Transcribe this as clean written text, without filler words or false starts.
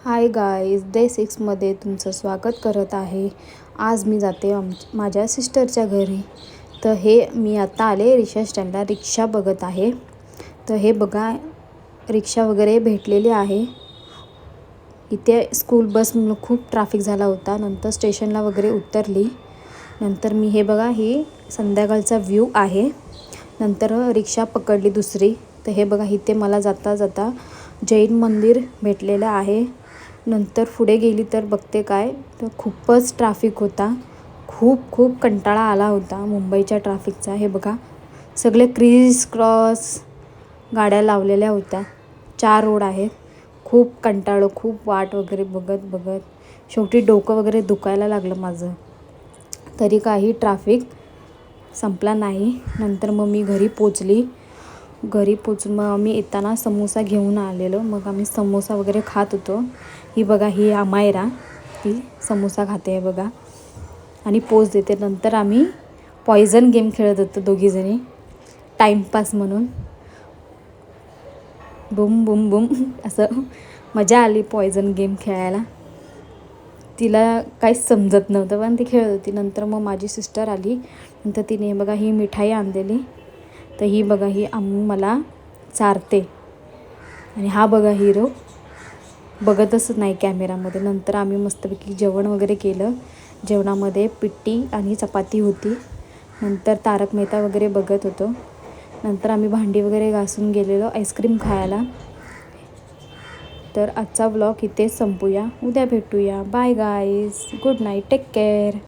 Hi guys, day 6मध्ये तुमचं स्वागत करत आहे. आज मी जाते माझ्या सिस्टरच्या घरी. तर हे मी आता आले रिक्षा स्टँडला, रिक्षा बघत आहे. तर हे बघा, रिक्षा वगैरे भेटलेली आहे. इथे स्कूल बसमुळं खूप ट्रॅफिक झाला होता. नंतर स्टेशनला वगैरे उतरली. नंतर मी हे बघा, ही संध्याकाळचा व्ह्यू आहे. नंतर रिक्षा पकडली दुसरी. तर हे बघा, इथे मला जाता जाता जैन मंदिर भेटलेलं आहे. नंतर पुढे गेली तर बघते काय, तर खूपच ट्रॅफिक होता. खूप कंटाळा आला होता मुंबईच्या ट्रॅफिकचा. हे बघा, सगळे क्रिस क्रॉस गाड्या लावलेल्या होत्या. 4 रोड आहेत. खूप कंटाळलो, खूप वाट वगैरे बघत शेवटी डोकं वगैरे दुखायला लागलं माझं. तरी काही ट्रॅफिक संपला नाही. नंतर मग मी घरी पोचली. घरी पोचून मग आम्ही येताना समोसा घेऊन आलेलो. मग आम्ही समोसा वगैरे खात होतो. ही बघा, ही अमायरा, ती समोसा खाते आहे बघा आणि पोज देते. नंतर आम्ही पॉयझन गेम खेळत होतो दोघीजणी, टाईमपास म्हणून. बूम बूम बूम असं मजा आली पॉयझन गेम खेळायला. तिला काहीच समजत नव्हतं पण ती खेळत होती. नंतर मग माझी सिस्टर आली. नंतर तिने बघा ही मिठाई आणलेली. तर ही बघा, ही मला चारते आणि हा बघा हिरो बघतच नाही कॅमेरामध्ये. नंतर आम्ही मस्तपैकी जेवण वगैरे केलं. जेवणामध्ये पिट्टी आणि चपाती होती. नंतर तारक मेहता वगैरे बघत होतो. नंतर आम्ही भांडी वगैरे घासून गेलेलो आईस्क्रीम खायला. तर आजचा व्लॉग इथेच संपूया. उद्या भेटूया. Bye guys, good night, take care.